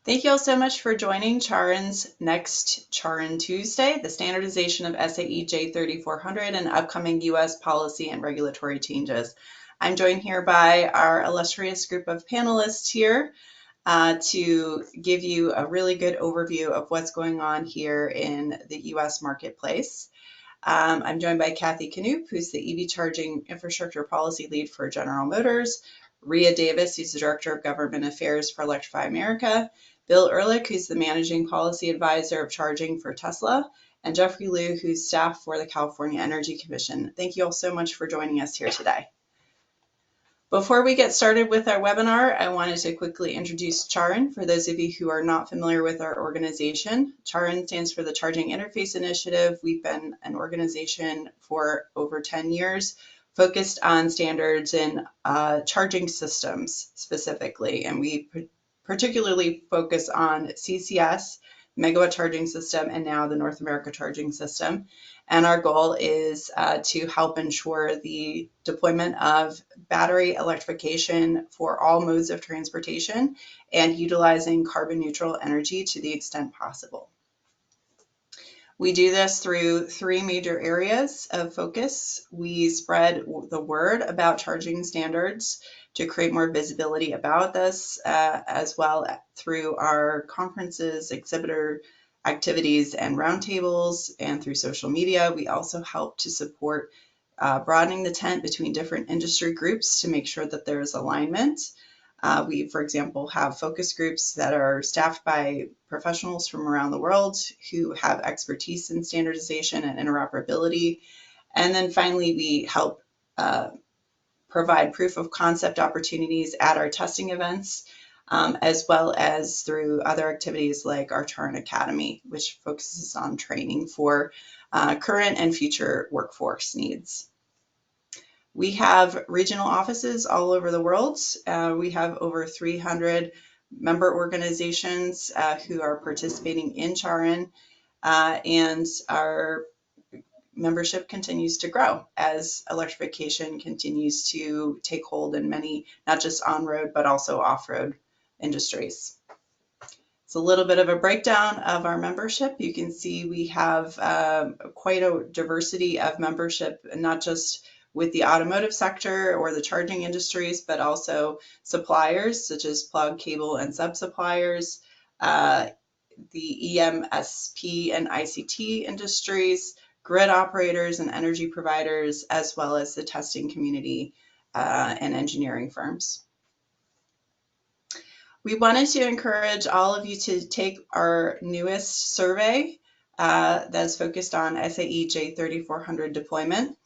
Thank you all so much for joining CharIN's next CharIN Tuesday, the Standardization of SAE J3400 and upcoming U.S. policy and regulatory changes. I'm joined here by our illustrious group of panelists here to give you a really good overview of what's going on here in the U.S. marketplace. I'm joined by Kathy Knoop, who's the EV Charging Infrastructure Policy Lead for General Motors, Rhea Davis, who's the Director of Government Affairs for Electrify America, Bill Ehrlich, who's the Managing Policy Advisor of Charging for Tesla, and Jeffrey Liu, who's staff for the California Energy Commission. Thank you all so much for joining us here today. Before we get started with our webinar, I wanted to quickly introduce CharIN for those of you who are not familiar with our organization. CharIN stands for the Charging Interface Initiative. We've been an organization for over 10 years, focused on standards in charging systems specifically, and we particularly focus on CCS, Megawatt Charging System, and now the North America Charging System. And our goal is to help ensure the deployment of battery electrification for all modes of transportation and utilizing carbon neutral energy to the extent possible. We do this through three major areas of focus. We spread the word about charging standards to create more visibility about this, as well through our conferences, exhibitor activities, and roundtables, and through social media. We also help to support broadening the tent between different industry groups to make sure that there is alignment. We, for example, have focus groups that are staffed by professionals from around the world who have expertise in standardization and interoperability. And then finally, we help provide proof of concept opportunities at our testing events, as well as through other activities like our CharIN Academy, which focuses on training for current and future workforce needs. We have regional offices all over the world. We have over 300 member organizations who are participating in CharIN, and our membership continues to grow as electrification continues to take hold in many, not just on-road, but also off-road industries. It's a little bit of a breakdown of our membership. You can see we have quite a diversity of membership, not just with the automotive sector or the charging industries, but also suppliers such as plug, cable, and sub-suppliers, the EMSP and ICT industries, grid operators and energy providers, as well as the testing community and engineering firms. We wanted to encourage all of you to take our newest survey that's focused on SAE J3400 deployment.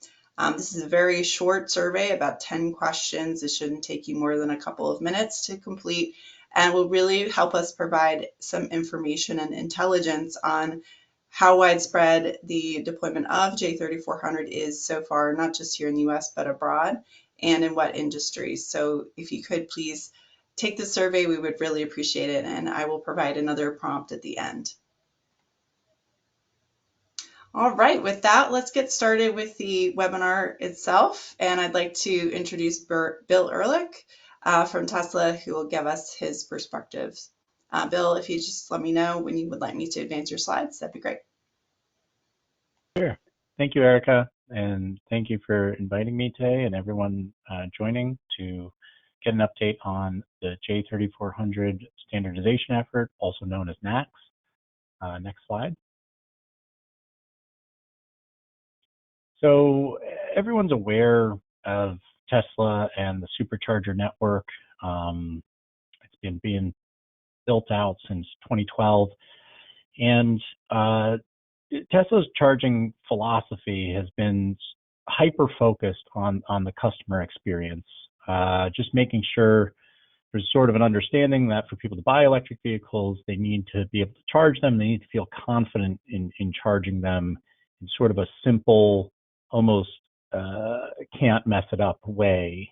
This is a very short survey, about 10 questions. It shouldn't take you more than a couple of minutes to complete, and will really help us provide some information and intelligence on how widespread the deployment of J3400 is so far, not just here in the US, but abroad, and in what industries. So if you could please take the survey, we would really appreciate it, and I will provide another prompt at the end. All right, with that, let's get started with the webinar itself. And I'd like to introduce Bill Ehrlich from Tesla, who will give us his perspectives. Bill, if you just let me know when you would like me to advance your slides, that'd be great. Sure. Thank you, Erica. And thank you for inviting me today and everyone joining to get an update on the J3400 standardization effort, also known as NACS. Next slide. So everyone's aware of Tesla and the supercharger network. It's been being built out since 2012. And Tesla's charging philosophy has been hyper-focused on the customer experience, just making sure there's sort of an understanding that for people to buy electric vehicles, they need to be able to charge them. They need to feel confident in charging them in sort of a simple, almost can't mess it up way.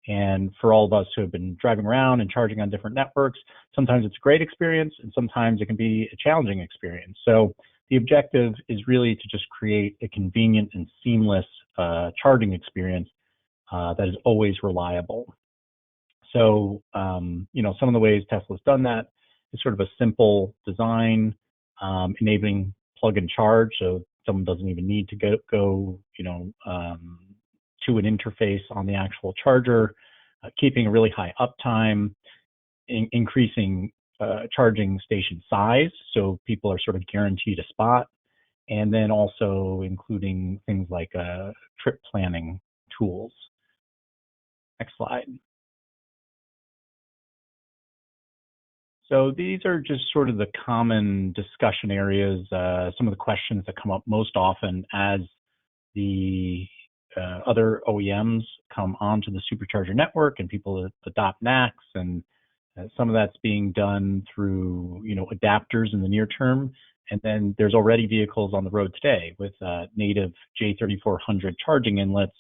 And for all of us who have been driving around and charging on different networks, sometimes it's a great experience and sometimes it can be a challenging experience. So the objective is really to just create a convenient and seamless charging experience that is always reliable. So, you know, some of the ways Tesla's done that is sort of a simple design, enabling plug and charge, so someone doesn't even need to go to an interface on the actual charger, keeping a really high uptime, increasing charging station size, so people are sort of guaranteed a spot, and then also including things like trip planning tools. Next slide. So these are just sort of the common discussion areas, some of the questions that come up most often as the other OEMs come onto the supercharger network and people adopt NACS, and some of that's being done through adapters in the near term. And then there's already vehicles on the road today with native J3400 charging inlets,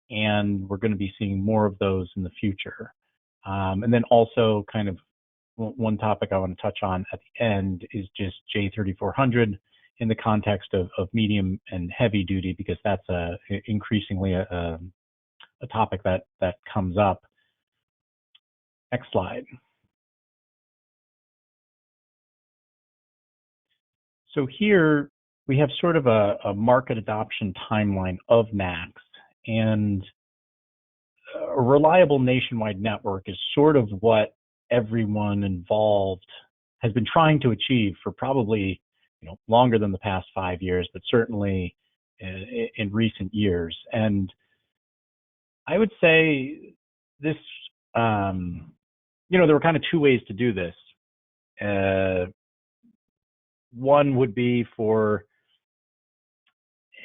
and we're going to be seeing more of those in the future. And then also kind of one topic I want to touch on at the end is just J3400 in the context of medium and heavy duty, because that's increasingly a topic that comes up. Next slide. So here we have sort of a market adoption timeline of NACS, and a reliable nationwide network is sort of what everyone involved has been trying to achieve for probably longer than the past 5 years, but certainly in recent years. And I would say this, there were kind of two ways to do this. One would be for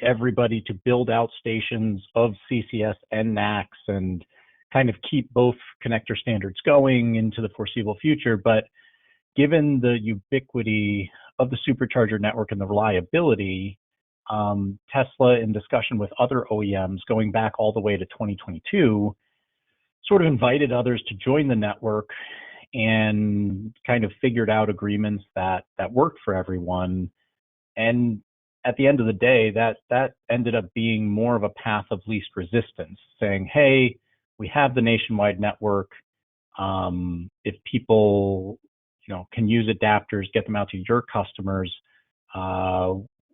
everybody to build out stations of CCS and NACS and kind of keep both connector standards going into the foreseeable future. But given the ubiquity of the supercharger network and the reliability, Tesla, in discussion with other OEMs going back all the way to 2022, sort of invited others to join the network and kind of figured out agreements that worked for everyone. And at the end of the day, that ended up being more of a path of least resistance, saying, hey, we have the nationwide network. If people can use adapters, get them out to your customers,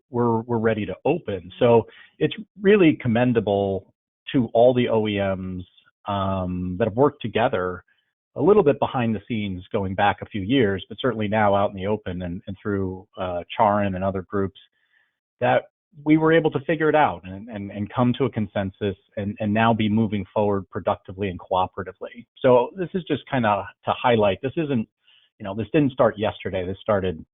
we're ready to open. So it's really commendable to all the OEMs that have worked together a little bit behind the scenes going back a few years, but certainly now out in the open and through CharIN and other groups, that we were able to figure it out and come to a consensus and now be moving forward productively and cooperatively. So this is just kind of to highlight, this isn't, this didn't start yesterday. This started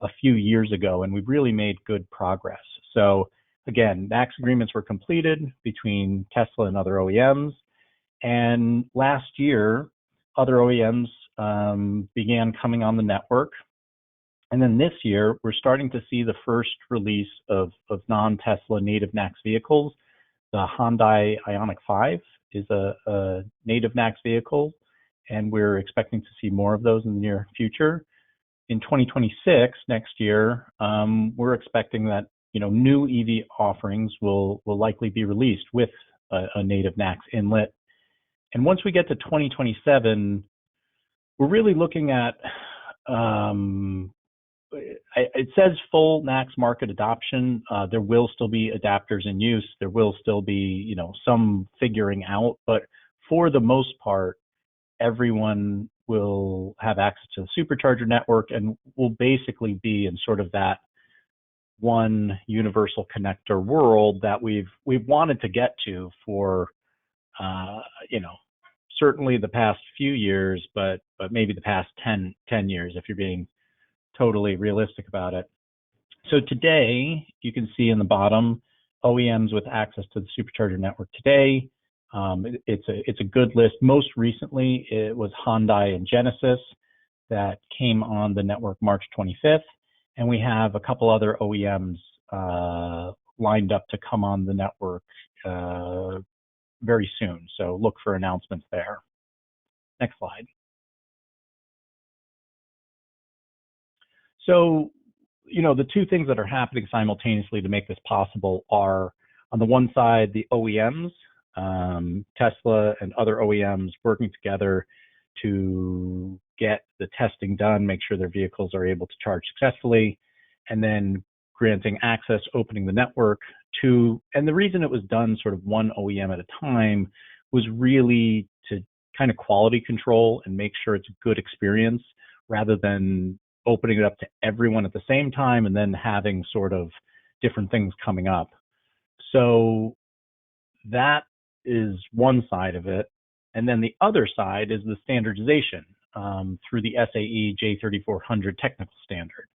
a few years ago, and we've really made good progress. So again, NACS agreements were completed between Tesla and other OEMs. And last year, other OEMs began coming on the network. And then this year, we're starting to see the first release of non-Tesla native NACS vehicles. The Hyundai Ioniq 5 is a native NACS vehicle, and we're expecting to see more of those in the near future. In 2026, next year, we're expecting that new EV offerings will likely be released with a native NACS inlet. And once we get to 2027, we're really looking at it says full NACS market adoption. There will still be adapters in use. There will still be, some figuring out, but for the most part, everyone will have access to the supercharger network and will basically be in sort of that one universal connector world that we've wanted to get to for, certainly the past few years, but maybe the past 10 years, if you're being totally realistic about it. So today, you can see in the bottom, OEMs with access to the supercharger network today. It's a good list. Most recently, it was Hyundai and Genesis that came on the network March 25th. And we have a couple other OEMs lined up to come on the network very soon. So look for announcements there. Next slide. So, the two things that are happening simultaneously to make this possible are, on the one side, the OEMs, Tesla and other OEMs working together to get the testing done, make sure their vehicles are able to charge successfully, and then granting access, opening the network to, and the reason it was done sort of one OEM at a time was really to kind of quality control and make sure it's a good experience rather than opening it up to everyone at the same time and then having sort of different things coming up. So that is one side of it. And then the other side is the standardization through the SAE J3400 technical standard.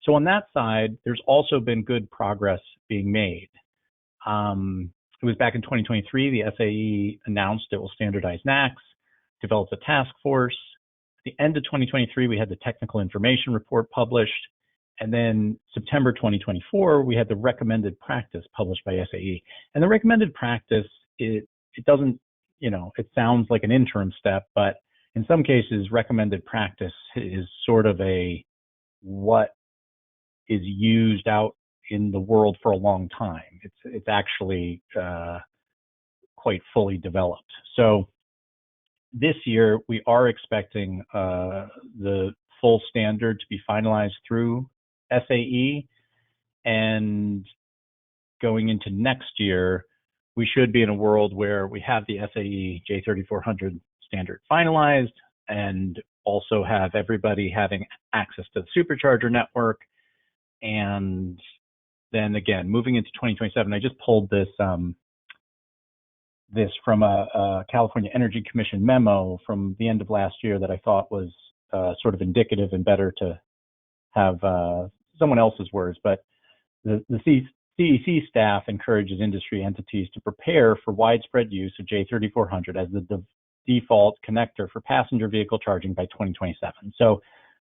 So on that side, there's also been good progress being made. It was back in 2023, the SAE announced it will standardize NACs, developed a task force. At the end of 2023, we had the technical information report published. And then September 2024, we had the recommended practice published by SAE. And the recommended practice, it doesn't, it sounds like an interim step, but in some cases, recommended practice is sort of what is used out in the world for a long time. It's actually quite fully developed. So this year, we are expecting the full standard to be finalized through SAE, and going into next year, we should be in a world where we have the SAE J3400 standard finalized and also have everybody having access to the supercharger network. And then again, moving into 2027, I just pulled this from a California Energy Commission memo from the end of last year that I thought was sort of indicative and better to have someone else's words. But the CEC staff encourages industry entities to prepare for widespread use of J3400 as the default connector for passenger vehicle charging by 2027. So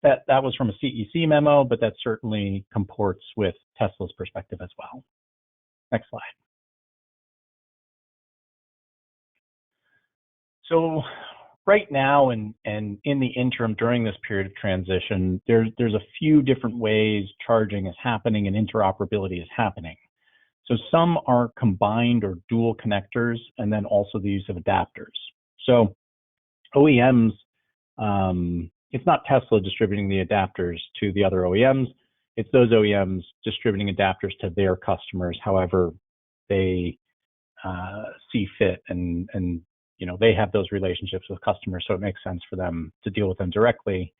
that was from a CEC memo, but that certainly comports with Tesla's perspective as well. Next slide. So right now and in the interim during this period of transition, there's a few different ways charging is happening and interoperability is happening. So some are combined or dual connectors, and then also the use of adapters. So OEMs, it's not Tesla distributing the adapters to the other OEMs. It's those OEMs distributing adapters to their customers, however they see fit, and they have those relationships with customers, so it makes sense for them to deal with them directly.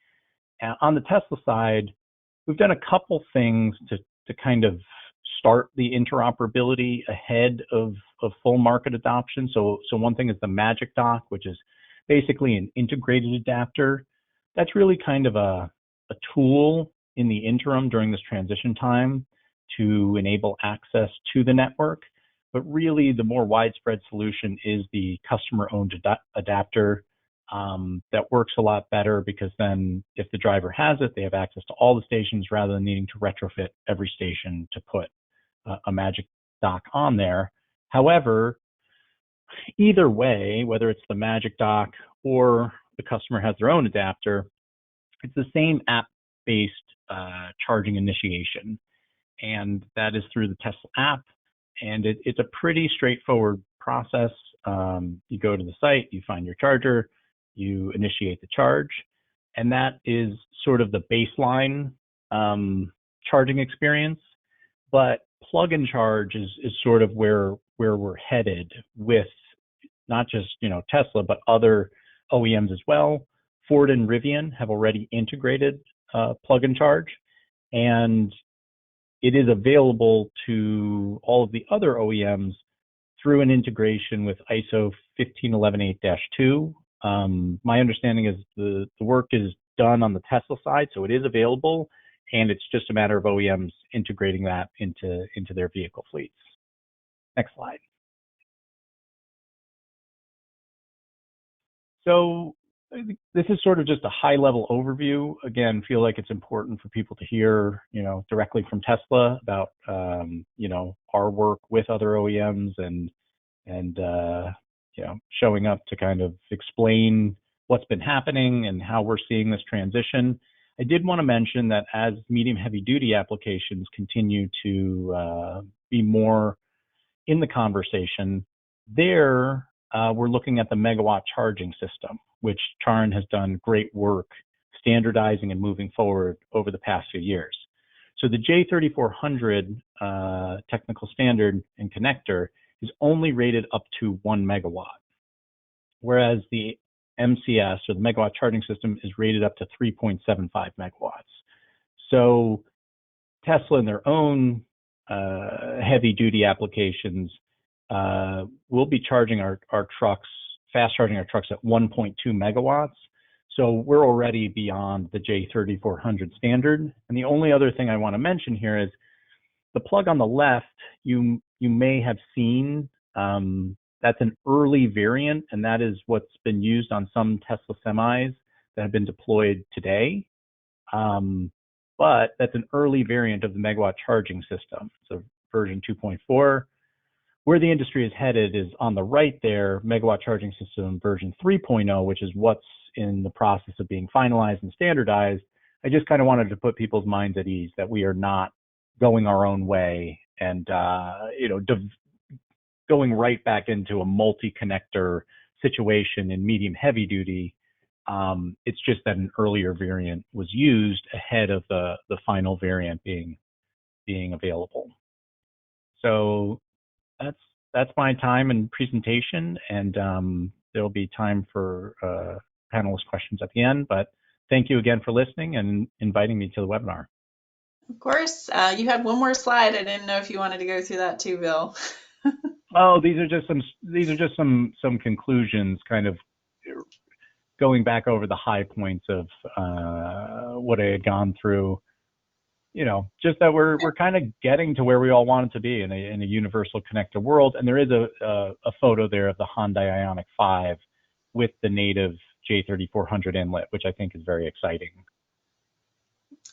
On the Tesla side, we've done a couple things to kind of start the interoperability ahead of full market adoption. So one thing is the Magic Dock, which is basically an integrated adapter. That's really kind of a tool in the interim during this transition time to enable access to the network. But really, the more widespread solution is the customer-owned adapter that works a lot better, because then if the driver has it, they have access to all the stations rather than needing to retrofit every station to put a Magic Dock on there. However, either way, whether it's the Magic Dock or the customer has their own adapter, it's the same app-based charging initiation. And that is through the Tesla app. And it's a pretty straightforward process. You go to the site, you find your charger, you initiate the charge, and that is sort of the baseline charging experience. But plug and charge is sort of where we're headed with not just Tesla, but other OEMs as well. Ford and Rivian have already integrated plug and charge, and it is available to all of the other OEMs through an integration with ISO 15118-2. My understanding is the work is done on the Tesla side, so it is available, and it's just a matter of OEMs integrating that into their vehicle fleets. Next slide. So this is sort of just a high-level overview. Again, feel like it's important for people to hear, directly from Tesla about, our work with other OEMs and showing up to kind of explain what's been happening and how we're seeing this transition. I did want to mention that as medium heavy-duty applications continue to be more in the conversation, there we're looking at the megawatt charging system, which CharIN has done great work standardizing and moving forward over the past few years. So the J3400 technical standard and connector is only rated up to 1 megawatt, whereas the MCS, or the megawatt charging system, is rated up to 3.75 megawatts. So Tesla, in their own heavy duty applications, we'll be charging our trucks, fast charging our trucks at 1.2 megawatts. So we're already beyond the J3400 standard. And the only other thing I want to mention here is the plug on the left, you may have seen, that's an early variant, and that is what's been used on some Tesla semis that have been deployed today. But that's an early variant of the megawatt charging system. So version 2.4. Where the industry is headed is on the right there, megawatt charging system version 3.0, which is what's in the process of being finalized and standardized. I just kind of wanted to put people's minds at ease that we are not going our own way and going right back into a multi-connector situation in medium heavy duty. It's just that an earlier variant was used ahead of the final variant being available. So that's my time and presentation, and there'll be time for panelist questions at the end. But thank you again for listening and inviting me to the webinar. Of course, you had one more slide. I didn't know if you wanted to go through that too, Bill. Oh, these are just some conclusions, kind of going back over the high points of what I had gone through. Just that we're kind of getting to where we all wanted to be in a universal connector world. And there is a photo there of the Hyundai Ioniq 5 with the native J3400 inlet, which I think is very exciting.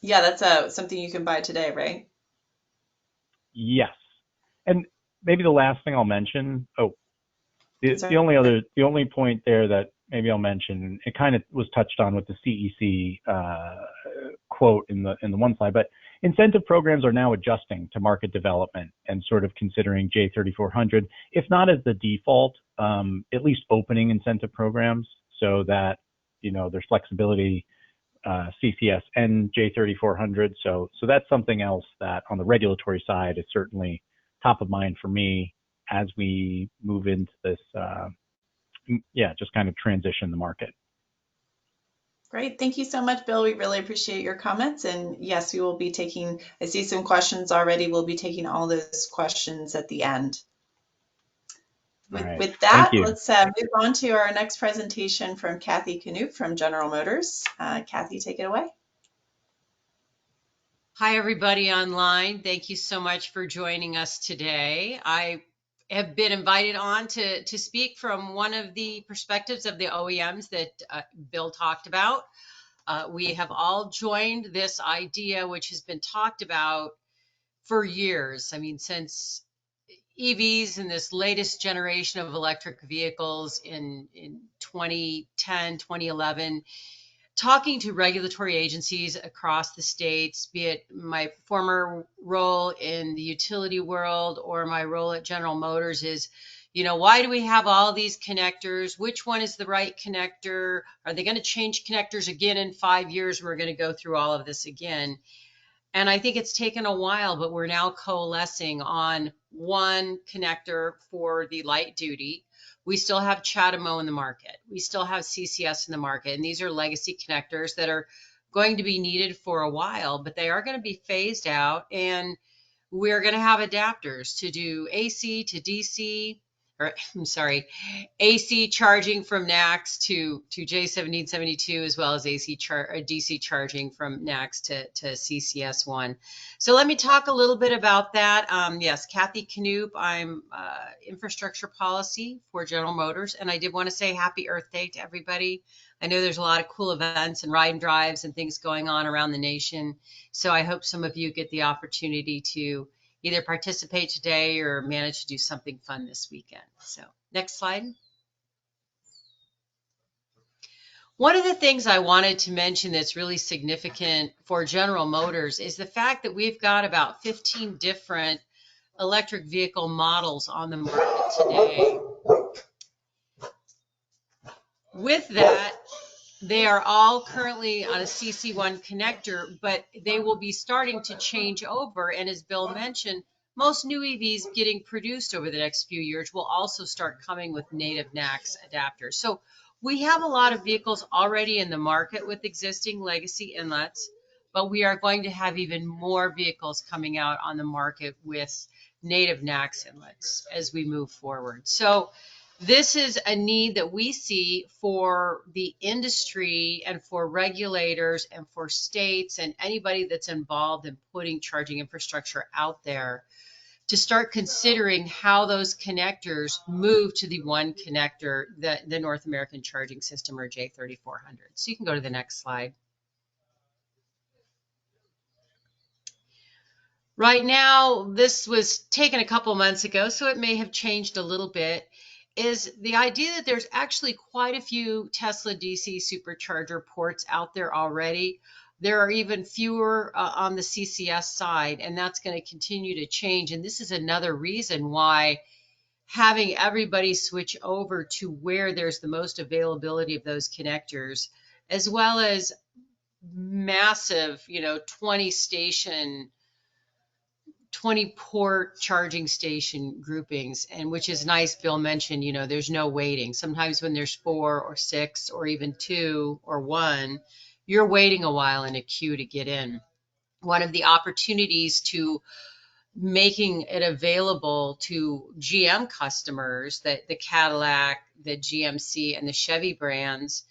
Yeah, that's something you can buy today, right? Yes. And maybe the last thing I'll mention, the only point there that maybe I'll mention, it kind of was touched on with the CEC quote in the one slide, but incentive programs are now adjusting to market development and sort of considering J3400, if not as the default, at least opening incentive programs so that there's flexibility, CCS and J3400. So that's something else that on the regulatory side is certainly top of mind for me as we move into this, just kind of transition the market. Great. Thank you so much, Bill. We really appreciate your comments. And yes, we will be taking, I see some questions already. We'll be taking all those questions at the end. With that, let's move on to our next presentation from Kathy Knoop from General Motors. Kathy, take it away. Hi, everybody online. Thank you so much for joining us today. I have been invited on to speak from one of the perspectives of the OEMs that Bill talked about. We have all joined this idea, which has been talked about for years. I mean, since EVs and this latest generation of electric vehicles in 2010, 2011, talking to regulatory agencies across the states, be it my former role in the utility world or my role at General Motors, is, why do we have all these connectors? Which one is the right connector? Are they going to change connectors again in 5 years? We're going to go through all of this again. And I think it's taken a while, but we're now coalescing on one connector for the light duty. We still have CHAdeMO in the market. We still have CCS in the market. And these are legacy connectors that are going to be needed for a while, but they are going to be phased out. And we're going to have adapters to do AC to DC, or I'm sorry, AC charging from NACS to J1772, as well as DC charging from NACS to CCS1. So let me talk a little bit about that. Yes, Kathy Knoop. I'm infrastructure policy for General Motors, and I did want to say Happy Earth Day to everybody. I know there's a lot of cool events and ride and drives and things going on around the nation. So I hope some of you get the opportunity to either participate today or manage to do something fun this weekend. So next slide. One of the things I wanted to mention that's really significant for General Motors is the fact that we've got about 15 different electric vehicle models on the market today. With that, they are all currently on a CC1 connector, but they will be starting to change over. And as Bill mentioned, most new EVs getting produced over the next few years will also start coming with native NACS adapters. So we have a lot of vehicles already in the market with existing legacy inlets, but we are going to have even more vehicles coming out on the market with native NACS inlets as we move forward. So this is a need that we see for the industry and for regulators and for states and anybody that's involved in putting charging infrastructure out there to start considering how those connectors move to the one connector, the North American Charging System, or J3400. So you can go to the next slide. Right now, this was taken a couple months ago, so it may have changed a little bit, is the idea that there's actually quite a few Tesla DC supercharger ports out there already. There are even fewer on the CCS side, and that's going to continue to change. And this is another reason why having everybody switch over to where there's the most availability of those connectors, as well as massive, 20 port charging station groupings, and which is nice. Bill mentioned, there's no waiting. Sometimes when there's 4 or 6 or even 2 or 1, you're waiting a while in a queue to get in. One of the opportunities to making it available to GM customers, that the Cadillac, the GMC, and the Chevy brands,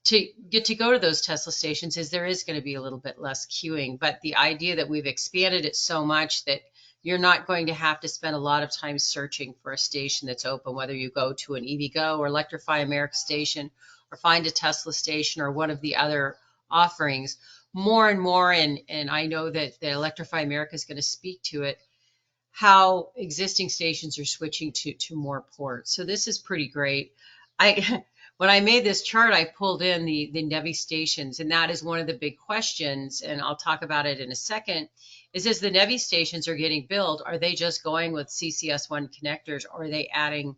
to get to go to those Tesla stations, is there is going to be a little bit less queuing. But the idea that we've expanded it so much that you're not going to have to spend a lot of time searching for a station that's open, whether you go to an EVgo or Electrify America station or find a Tesla station or one of the other offerings. More and more, and I know that the Electrify America is going to speak to it, how existing stations are switching to more ports. So this is pretty great. When I made this chart, I pulled in the NEVI stations, and that is one of the big questions, and I'll talk about it in a second, is as the NEVI stations are getting built, are they just going with CCS1 connectors, or are they adding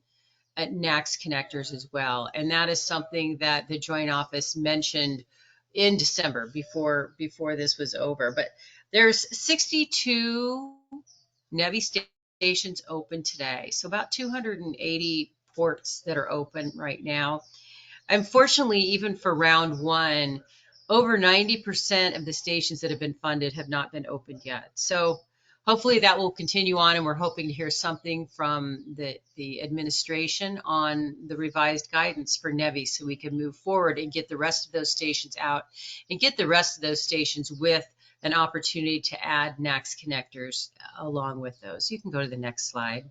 NACS connectors as well? And that is something that the Joint Office mentioned in December before this was over. But there's 62 NEVI stations open today, so about 280 ports that are open right now. Unfortunately, even for round 1, over 90% of the stations that have been funded have not been opened yet. So hopefully that will continue on, and we're hoping to hear something from the administration on the revised guidance for NEVI so we can move forward and get the rest of those stations out and get the rest of those stations with an opportunity to add NACS connectors along with those. You can go to the next slide.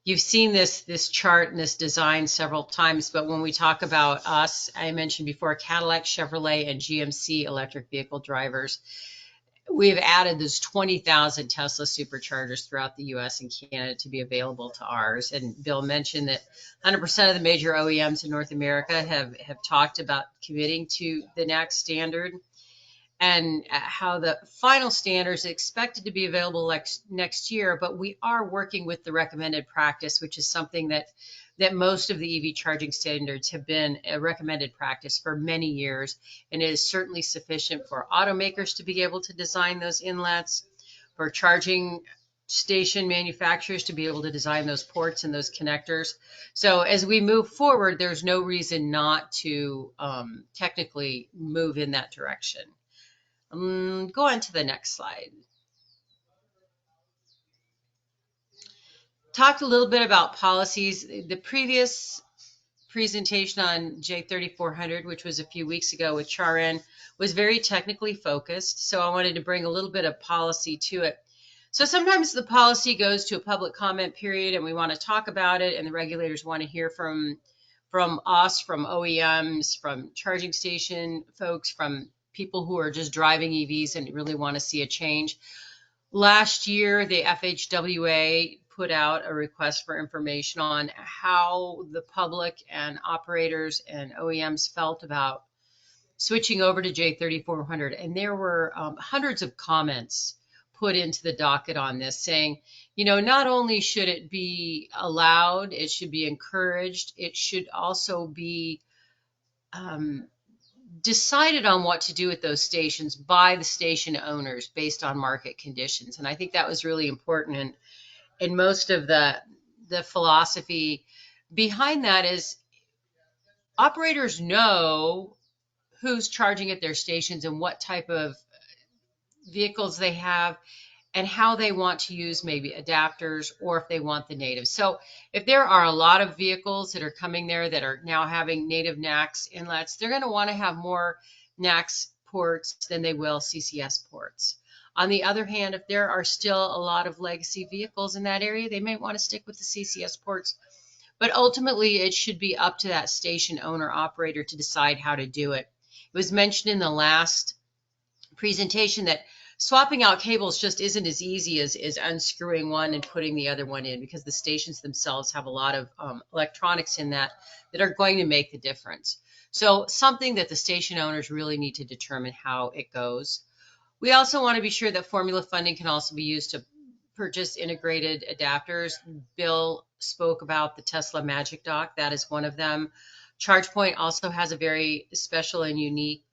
You've seen this chart and this design several times, but when we talk about us, I mentioned before, Cadillac, Chevrolet, and GMC electric vehicle drivers, we've added those 20,000 Tesla superchargers throughout the US and Canada to be available to ours. And Bill mentioned that 100% of the major OEMs in North America have talked about committing to the NACS standard, and how the final standard is expected to be available next year. But we are working with the recommended practice, which is something that most of the EV charging standards have been a recommended practice for many years. And it is certainly sufficient for automakers to be able to design those inlets, for charging station manufacturers to be able to design those ports and those connectors. So as we move forward, there's no reason not to technically move in that direction. Go on to the next slide. Talked a little bit about policies. The previous presentation on J3400, which was a few weeks ago with CharIN, was very technically focused. So I wanted to bring a little bit of policy to it. So sometimes the policy goes to a public comment period and we want to talk about it, and the regulators want to hear from us, from OEMs, from charging station folks, from people who are just driving EVs and really want to see a change. Last year, the FHWA put out a request for information on how the public and operators and OEMs felt about switching over to J3400. And there were hundreds of comments put into the docket on this, saying, not only should it be allowed, it should be encouraged, it should also be decided on what to do with those stations by the station owners based on market conditions. And I think that was really important. And most of the philosophy behind that is operators know who's charging at their stations and what type of vehicles they have and how they want to use maybe adapters or if they want the native. So if there are a lot of vehicles that are coming there that are now having native NACS inlets, they're going to want to have more NACS ports than they will CCS ports. On the other hand, if there are still a lot of legacy vehicles in that area, they may want to stick with the CCS ports. But ultimately, it should be up to that station owner operator to decide how to do it. It was mentioned in the last presentation that swapping out cables just isn't as easy as unscrewing one and putting the other one in, because the stations themselves have a lot of electronics in that are going to make the difference. So something that the station owners really need to determine how it goes. We also want to be sure that formula funding can also be used to purchase integrated adapters. Bill spoke about the Tesla Magic Dock. That is one of them. ChargePoint also has a very special and unique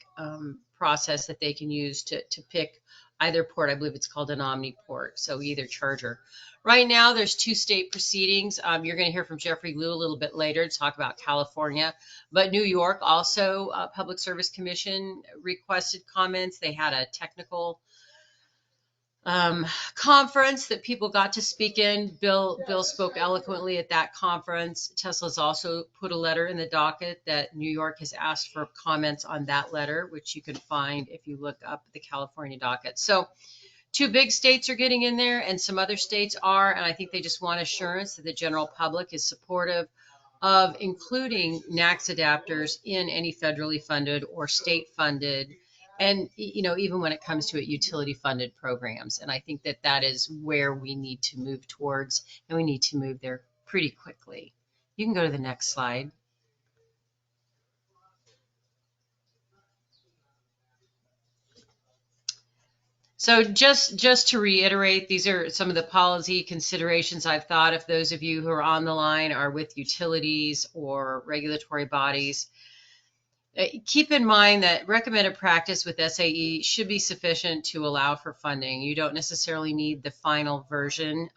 process that they can use to pick either port. I believe it's called an Omni port, so either charger. Right now, there's 2 state proceedings. You're going to hear from Jeffrey Liu a little bit later to talk about California. But New York also, Public Service Commission requested comments. They had a technical conference that people got to speak in. Bill spoke eloquently at that conference. Tesla's also put a letter in the docket that New York has asked for comments on that letter, which you can find if you look up the California docket. So 2 big states are getting in there, and some other states are, and I think they just want assurance that the general public is supportive of including NACS adapters in any federally funded or state funded, and even when it comes to utility funded programs. And I think that is where we need to move towards, and we need to move there pretty quickly. You can go to the next slide. So just to reiterate, these are some of the policy considerations I've thought. If those of you who are on the line are with utilities or regulatory bodies, keep in mind that recommended practice with SAE should be sufficient to allow for funding. You don't necessarily need the final version.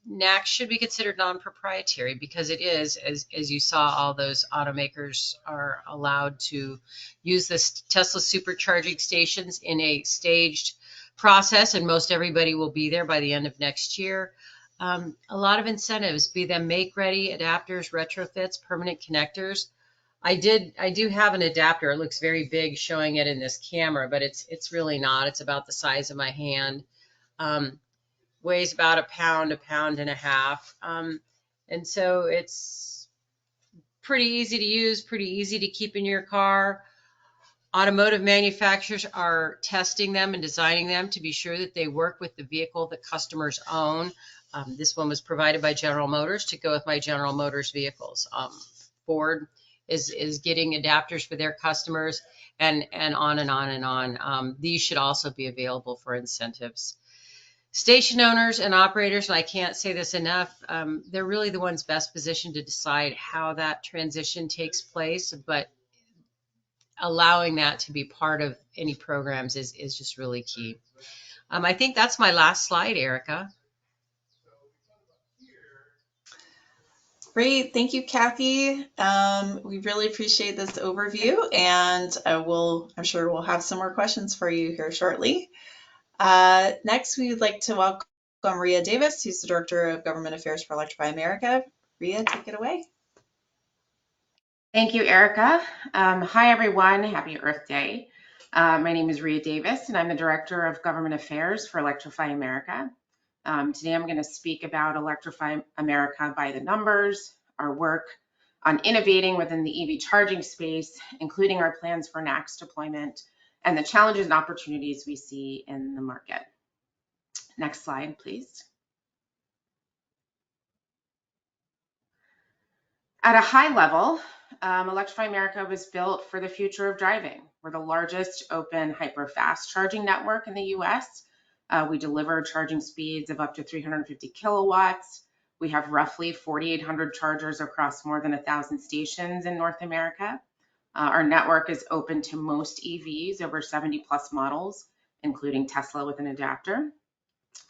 NACS should be considered non-proprietary because it is, as you saw, all those automakers are allowed to use this Tesla supercharging stations in a staged process, and most everybody will be there by the end of next year. A lot of incentives, be them make-ready adapters, retrofits, permanent connectors. I do have an adapter. It looks very big showing it in this camera, but it's really not. It's about the size of my hand. Weighs about a pound and a half. And so it's pretty easy to use, pretty easy to keep in your car. Automotive manufacturers are testing them and designing them to be sure that they work with the vehicle that customers own. This one was provided by General Motors to go with my General Motors vehicles. Ford is getting adapters for their customers, and on and on and on. These should also be available for incentives. Station owners and operators, and I can't say this enough, they're really the ones best positioned to decide how that transition takes place, but allowing that to be part of any programs is just really key. I think that's my last slide, Erica. Great, thank you, Kathy. We really appreciate this overview, and I'm sure we'll have some more questions for you here shortly. Next, we would like to welcome Rhea Davis, who's the Director of Government Affairs for Electrify America. Rhea, take it away. Thank you, Erica. Hi, everyone. Happy Earth Day. My name is Rhea Davis, and I'm the Director of Government Affairs for Electrify America. Today, I'm going to speak about Electrify America by the numbers, our work on innovating within the EV charging space, including our plans for NACS deployment, and the challenges and opportunities we see in the market. Next slide, please. At a high level, Electrify America was built for the future of driving. We're the largest open hyper-fast charging network in the US, We deliver charging speeds of up to 350 kilowatts. We have roughly 4,800 chargers across more than 1,000 stations in North America. Our network is open to most EVs, over 70 plus models, including Tesla with an adapter.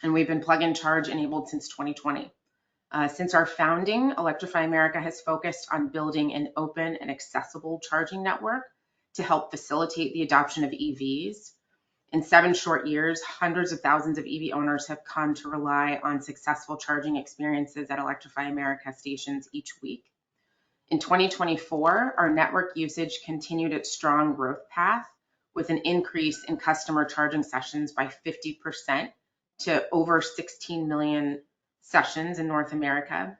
And we've been plug and charge enabled since 2020. Since our founding, Electrify America has focused on building an open and accessible charging network to help facilitate the adoption of EVs. In 7 short years, hundreds of thousands of EV owners have come to rely on successful charging experiences at Electrify America stations each week. In 2024, our network usage continued its strong growth path with an increase in customer charging sessions by 50% to over 16 million sessions in North America,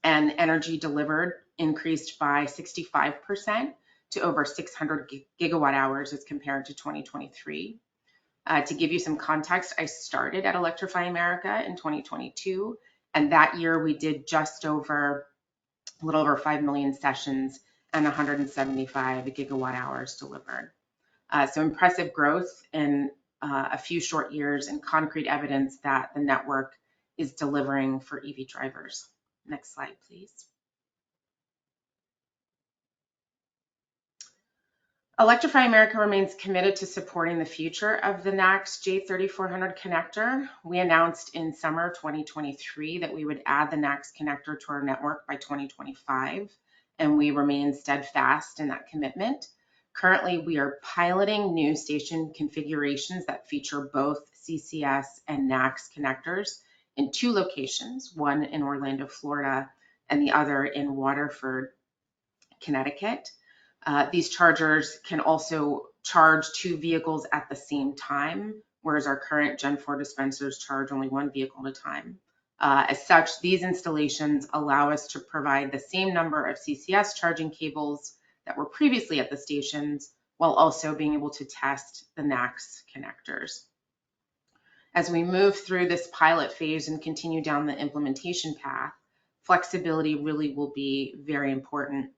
and energy delivered increased by 65% to over 600 gigawatt hours as compared to 2023. To give you some context, I started at Electrify America in 2022, and that year we did just over a little over 5 million sessions and 175 gigawatt hours delivered. So impressive growth in a few short years and concrete evidence that the network is delivering for EV drivers. Next slide, please. Electrify America remains committed to supporting the future of the NACS J3400 connector. We announced in summer 2023 that we would add the NACS connector to our network by 2025, and we remain steadfast in that commitment. Currently, we are piloting new station configurations that feature both CCS and NACS connectors in 2 locations, one in Orlando, Florida, and the other in Waterford, Connecticut. These chargers can also charge 2 vehicles at the same time, whereas our current Gen 4 dispensers charge only 1 vehicle at a time. As such, these installations allow us to provide the same number of CCS charging cables that were previously at the stations, while also being able to test the NACS connectors. As we move through this pilot phase and continue down the implementation path, flexibility really will be very important,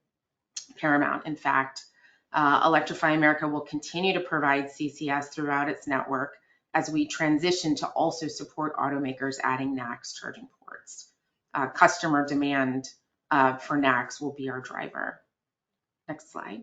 paramount. In fact, Electrify America will continue to provide CCS throughout its network as we transition to also support automakers adding NACS charging ports. Customer demand for NACS will be our driver. Next slide.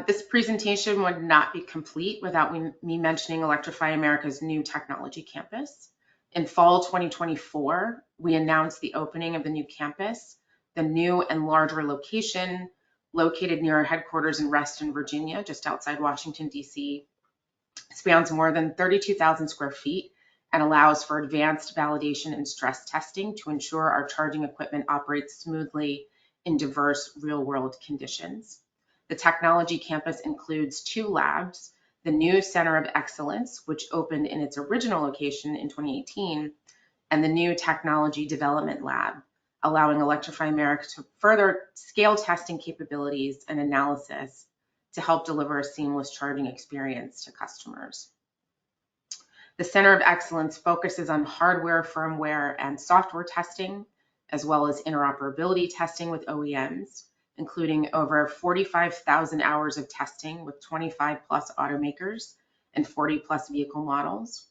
This presentation would not be complete without me mentioning Electrify America's new technology campus. In fall 2024, we announced the opening of the new campus. The new and larger location, located near our headquarters in Reston, Virginia, just outside Washington, D.C., spans more than 32,000 square feet and allows for advanced validation and stress testing to ensure our charging equipment operates smoothly in diverse real-world conditions. The technology campus includes 2 labs, the new Center of Excellence, which opened in its original location in 2018, and the new Technology Development Lab, allowing Electrify America to further scale testing capabilities and analysis to help deliver a seamless charging experience to customers. The Center of Excellence focuses on hardware, firmware, and software testing, as well as interoperability testing with OEMs, including over 45,000 hours of testing with 25 plus automakers and 40 plus vehicle models.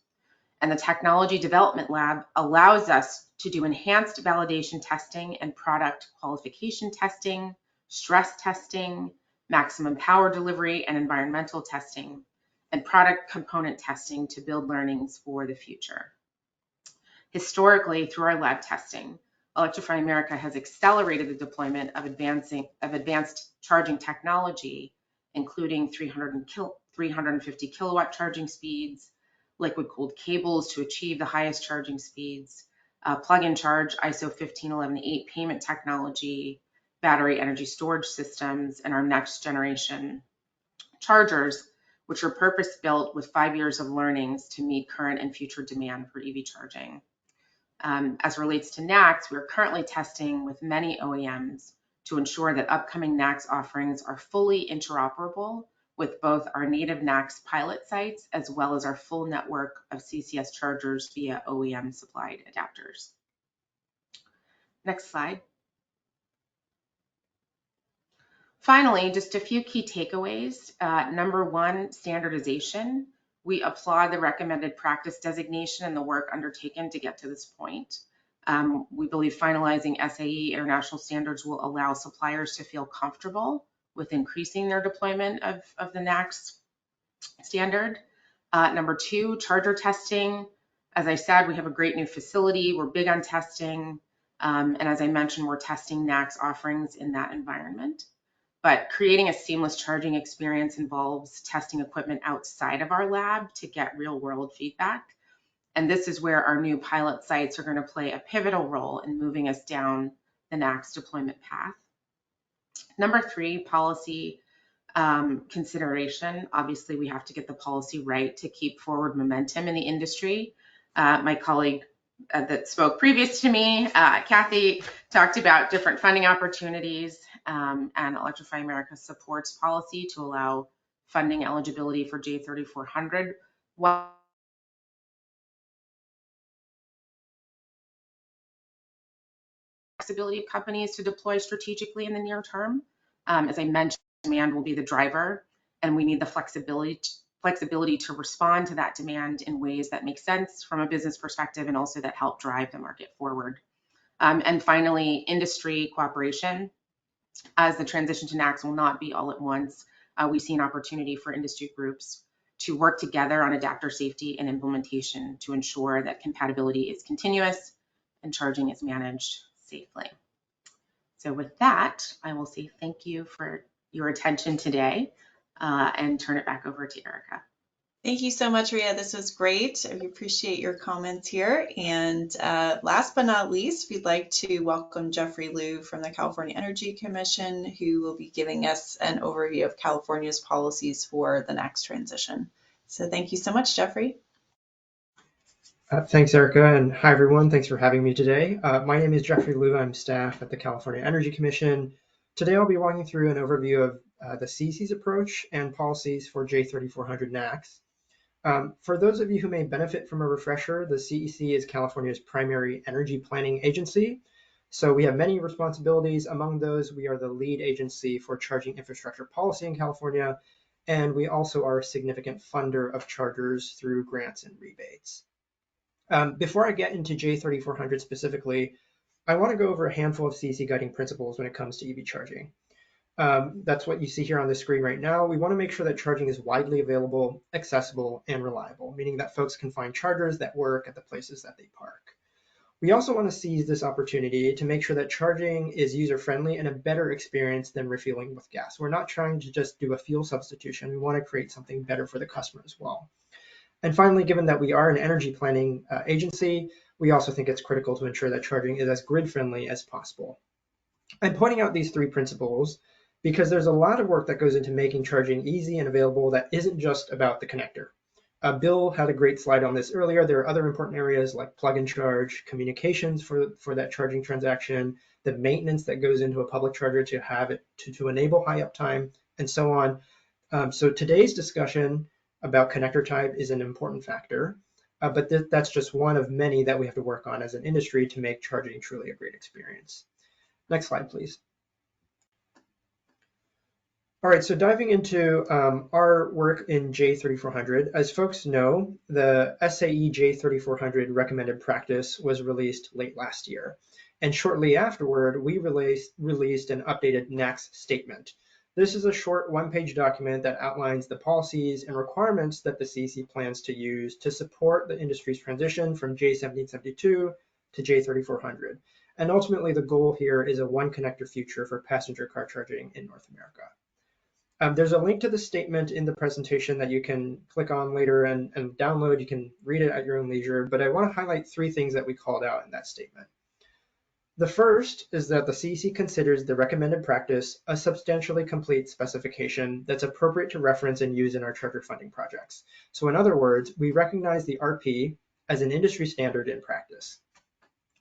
And the Technology Development Lab allows us to do enhanced validation testing and product qualification testing, stress testing, maximum power delivery and environmental testing, and product component testing to build learnings for the future. Historically, through our lab testing, Electrify America has accelerated the deployment of advanced charging technology, including 350 kilowatt charging speeds, liquid-cooled cables to achieve the highest charging speeds, plug-and charge ISO 15118 payment technology, battery energy storage systems, and our next generation chargers, which are purpose-built with 5 years of learnings to meet current and future demand for EV charging. As relates to NACS, we're currently testing with many OEMs to ensure that upcoming NACS offerings are fully interoperable with both our native NACS pilot sites as well as our full network of CCS chargers via OEM supplied adapters. Next slide. Finally, just a few key takeaways. Number one, standardization. We applaud the recommended practice designation and the work undertaken to get to this point. We believe finalizing SAE international standards will allow suppliers to feel comfortable with increasing their deployment of the NACS standard. Number two, charger testing. As I said, we have a great new facility. We're big on testing. And as I mentioned, we're testing NACS offerings in that environment. But creating a seamless charging experience involves testing equipment outside of our lab to get real world feedback. And this is where our new pilot sites are going to play a pivotal role in moving us down the NACS deployment path. Number three, policy consideration. Obviously, we have to get the policy right to keep forward momentum in the industry. My colleague that spoke previous to me, Kathy, talked about different funding opportunities, and Electrify America supports policy to allow funding eligibility for J3400. Flexibility of companies to deploy strategically in the near term. As I mentioned, demand will be the driver, and we need the flexibility to respond to that demand in ways that make sense from a business perspective and also that help drive the market forward. And finally, industry cooperation. As the transition to NACS will not be all at once, we see an opportunity for industry groups to work together on adapter safety and implementation to ensure that compatibility is continuous and charging is managed safely. So with that, I will say thank you for your attention today and turn it back over to Erica. Thank you so much, Ria. This was great. I appreciate your comments here. And last but not least, we'd like to welcome Jeffrey Liu from the California Energy Commission, who will be giving us an overview of California's policies for the NACS transition. So thank you so much, Jeffrey. Thanks, Erica, and hi, everyone. Thanks for having me today. My name is Jeffrey Liu. I'm staff at the California Energy Commission. Today, I'll be walking through an overview of the CEC's approach and policies for J3400 NACS. For those of you who may benefit from a refresher, the CEC is California's primary energy planning agency. So we have many responsibilities. Among those, we are the lead agency for charging infrastructure policy in California, and we also are a significant funder of chargers through grants and rebates. Before I get into J3400 specifically, I want to go over a handful of CEC guiding principles when it comes to EV charging. That's what you see here on the screen right now. We want to make sure that charging is widely available, accessible, and reliable, meaning that folks can find chargers that work at the places that they park. We also want to seize this opportunity to make sure that charging is user-friendly and a better experience than refueling with gas. We're not trying to just do a fuel substitution. We want to create something better for the customer as well. And finally, given that we are an energy planning agency, we also think it's critical to ensure that charging is as grid-friendly as possible. I'm pointing out these three principles because there's a lot of work that goes into making charging easy and available that isn't just about the connector. Bill had a great slide on this earlier. There are other important areas like plug and charge, communications for that charging transaction, the maintenance that goes into a public charger to have it to enable high uptime, and so on. So today's discussion about connector type is an important factor, but that's just one of many that we have to work on as an industry to make charging truly a great experience. Next slide, please. All right, so diving into our work in J3400, as folks know, the SAE J3400 recommended practice was released late last year. And shortly afterward, we released an updated NACS statement. This is a short one-page document that outlines the policies and requirements that the CEC plans to use to support the industry's transition from J1772 to J3400. And ultimately, the goal here is a one-connector future for passenger car charging in North America. There's a link to the statement in the presentation that you can click on later and download. You can read it at your own leisure, but I want to highlight three things that we called out in that statement. The first is that the CEC considers the recommended practice a substantially complete specification that's appropriate to reference and use in our charger funding projects. So in other words, we recognize the RP as an industry standard in practice.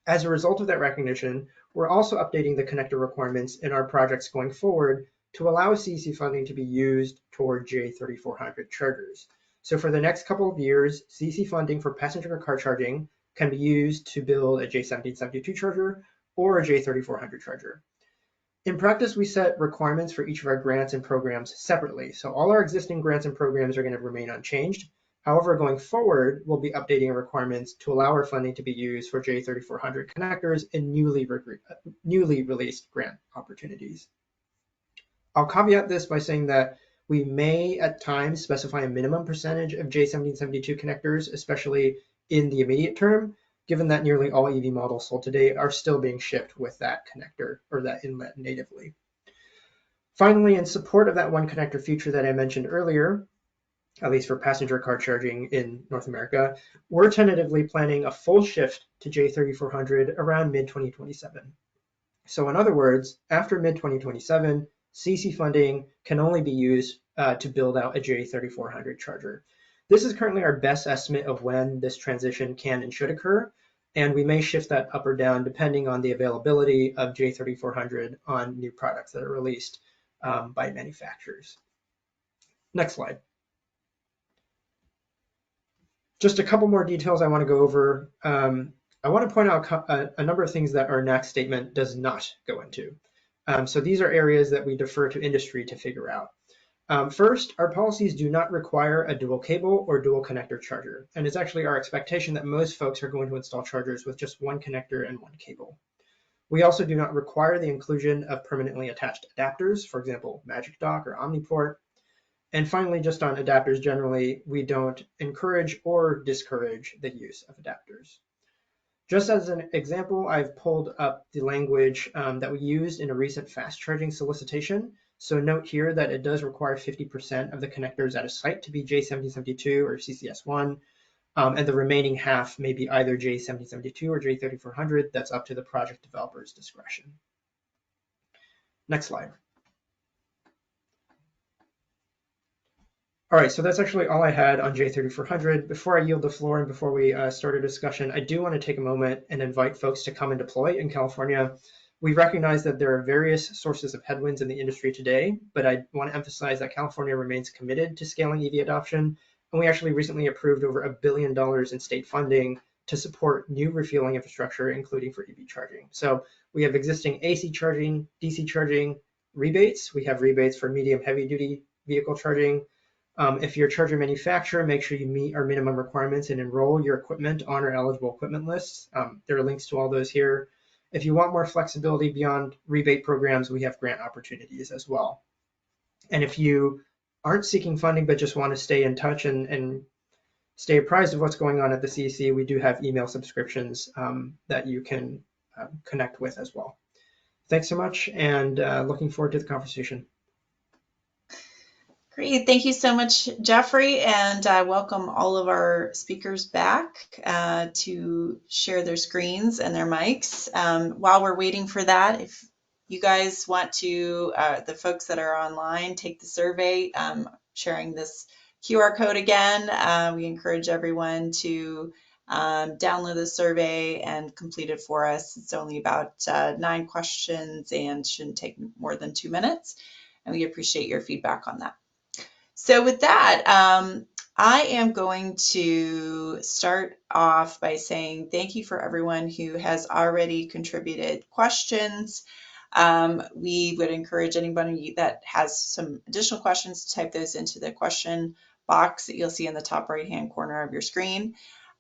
As a result of that recognition, we're also updating the connector requirements in our projects going forward to allow CEC funding to be used toward J3400 chargers. So for the next couple of years, CEC funding for passenger car charging can be used to build a J1772 charger or a J3400 charger. In practice, we set requirements for each of our grants and programs separately. So all our existing grants and programs are going to remain unchanged. However, going forward, we'll be updating our requirements to allow our funding to be used for J3400 connectors in newly released grant opportunities. I'll caveat this by saying that we may at times specify a minimum percentage of J1772 connectors, especially in the immediate term, given that nearly all EV models sold today are still being shipped with that connector or that inlet natively. Finally, in support of that one connector feature that I mentioned earlier, at least for passenger car charging in North America, we're tentatively planning a full shift to J3400 around mid-2027. So in other words, after mid-2027, CC funding can only be used to build out a J3400 charger. This is currently our best estimate of when this transition can and should occur, and we may shift that up or down depending on the availability of J3400 on new products that are released by manufacturers. Next slide. Just a couple more details I want to go over. I want to point out a number of things that our next statement does not go into. So these are areas that we defer to industry to figure out. First, our policies do not require a dual cable or dual connector charger. And it's actually our expectation that most folks are going to install chargers with just one connector and one cable. We also do not require the inclusion of permanently attached adapters, for example, Magic Dock or Omniport. And finally, just on adapters generally, we don't encourage or discourage the use of adapters. Just as an example, I've pulled up the language that we used in a recent fast charging solicitation. So note here that it does require 50% of the connectors at a site to be J1772 or CCS1, and the remaining half may be either J1772 or J3400. That's up to the project developer's discretion. Next slide. All right, so that's actually all I had on J3400. Before I yield the floor and before we start our discussion, I do want to take a moment and invite folks to come and deploy in California. We recognize that there are various sources of headwinds in the industry today, but I want to emphasize that California remains committed to scaling EV adoption, and we actually recently approved over $1 billion in state funding to support new refueling infrastructure, including for EV charging. So we have existing AC charging, DC charging rebates. We have rebates for medium heavy-duty vehicle charging. If you're a charger manufacturer, make sure you meet our minimum requirements and enroll your equipment on our eligible equipment lists. There are links to all those here. If you want more flexibility beyond rebate programs, we have grant opportunities as well. And if you aren't seeking funding but just want to stay in touch and stay apprised of what's going on at the CEC, we do have email subscriptions that you can connect with as well. Thanks so much, and looking forward to the conversation. Great. Thank you so much, Jeffrey, and welcome all of our speakers back to share their screens and their mics. While we're waiting for that, if you guys want to, the folks that are online, take the survey, sharing this QR code again. We encourage everyone to download the survey and complete it for us. It's only about 9 questions and shouldn't take more than 2 minutes, and we appreciate your feedback on that. So with that, I am going to start off by saying thank you for everyone who has already contributed questions. We would encourage anybody that has some additional questions to type those into the question box that you'll see in the top right-hand corner of your screen.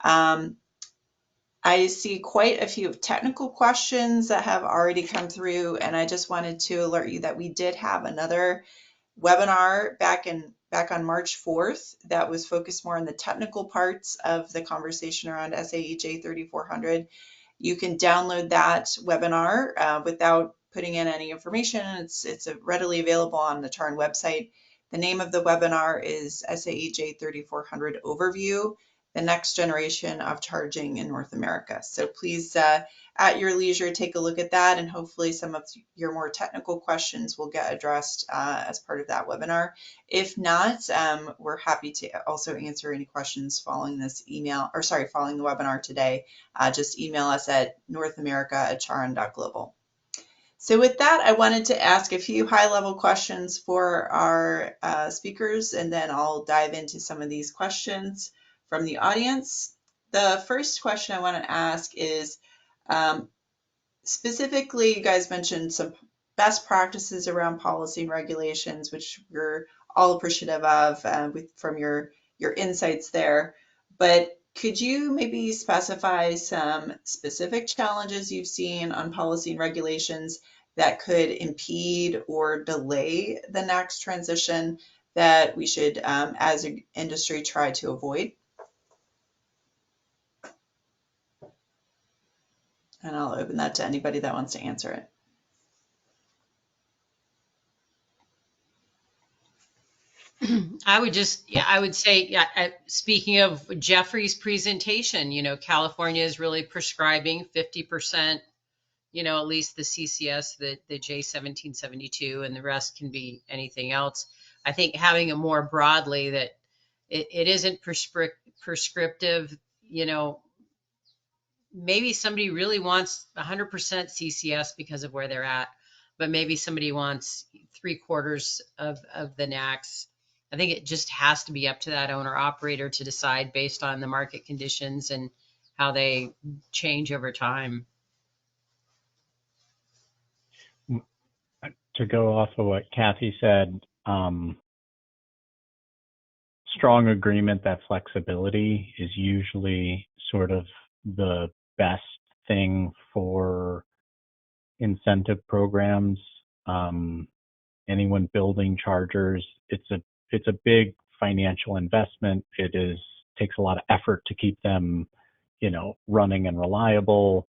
I see quite a few technical questions that have already come through, and I just wanted to alert you that we did have another webinar back on March 4th that was focused more on the technical parts of the conversation around SAE J3400. You can download that webinar without putting in any information. It's readily available on the CharIN website. The name of the webinar is SAE J3400 Overview, the next generation of charging in North America. So please, at your leisure, take a look at that, and hopefully some of your more technical questions will get addressed as part of that webinar. If not, we're happy to also answer any questions following this email, or sorry, following the webinar today. Just email us at northamerica@charin.global. So with that, I wanted to ask a few high-level questions for our speakers, and then I'll dive into some of these questions from the audience. The first question I want to ask is, specifically, you guys mentioned some best practices around policy and regulations, which we're all appreciative of from your insights there. But could you maybe specify some specific challenges you've seen on policy and regulations that could impede or delay the next transition that we should, as an industry, try to avoid? And I'll open that to anybody that wants to answer it. I would say, speaking of Jeffrey's presentation, California is really prescribing 50%, at least the CCS, the J1772, and the rest can be anything else. I think having it more broadly that it isn't prescriptive, maybe somebody really wants 100% CCS because of where they're at, but maybe somebody wants 3/4 of the NACs. I think it just has to be up to that owner operator to decide based on the market conditions and how they change over time. To go off of what Kathy said, strong agreement that flexibility is usually sort of the best thing for incentive programs. Anyone building chargers, it's a big financial investment. Takes a lot of effort to keep them, running and reliable.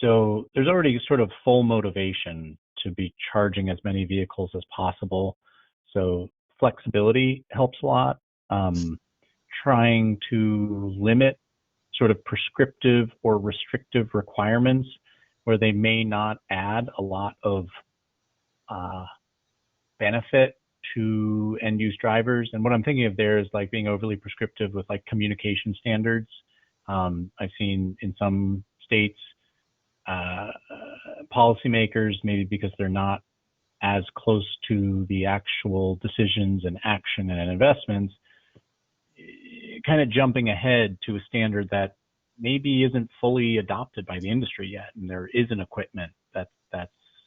So there's already sort of full motivation to be charging as many vehicles as possible. So flexibility helps a lot. Trying to limit sort of prescriptive or restrictive requirements where they may not add a lot of benefit to end use drivers. And what I'm thinking of there is like being overly prescriptive with like communication standards. I've seen in some states, policymakers, maybe because they're not as close to the actual decisions and action and investments, kind of jumping ahead to a standard that maybe isn't fully adopted by the industry yet, and there is an equipment that's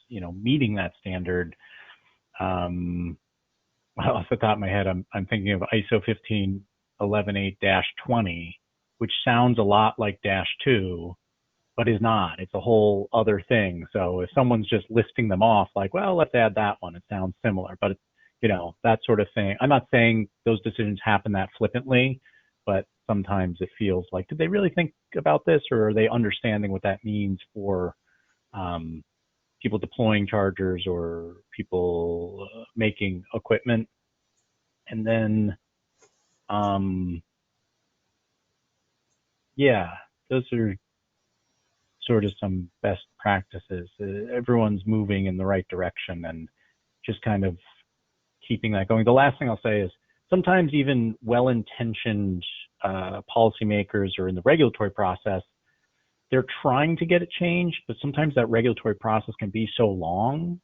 meeting that standard. Well, off the top of my head, I'm thinking of ISO 15118-20, which sounds a lot like -2, but is not. It's a whole other thing. So if someone's just listing them off, like, well, let's add that one, it sounds similar, but that sort of thing. I'm not saying those decisions happen that flippantly, but sometimes it feels like, did they really think about this, or are they understanding what that means for people deploying chargers or people making equipment? And then, those are sort of some best practices. Everyone's moving in the right direction and just kind of keeping that going. The last thing I'll say is sometimes even well-intentioned policymakers or in the regulatory process, they're trying to get it changed, but sometimes that regulatory process can be so long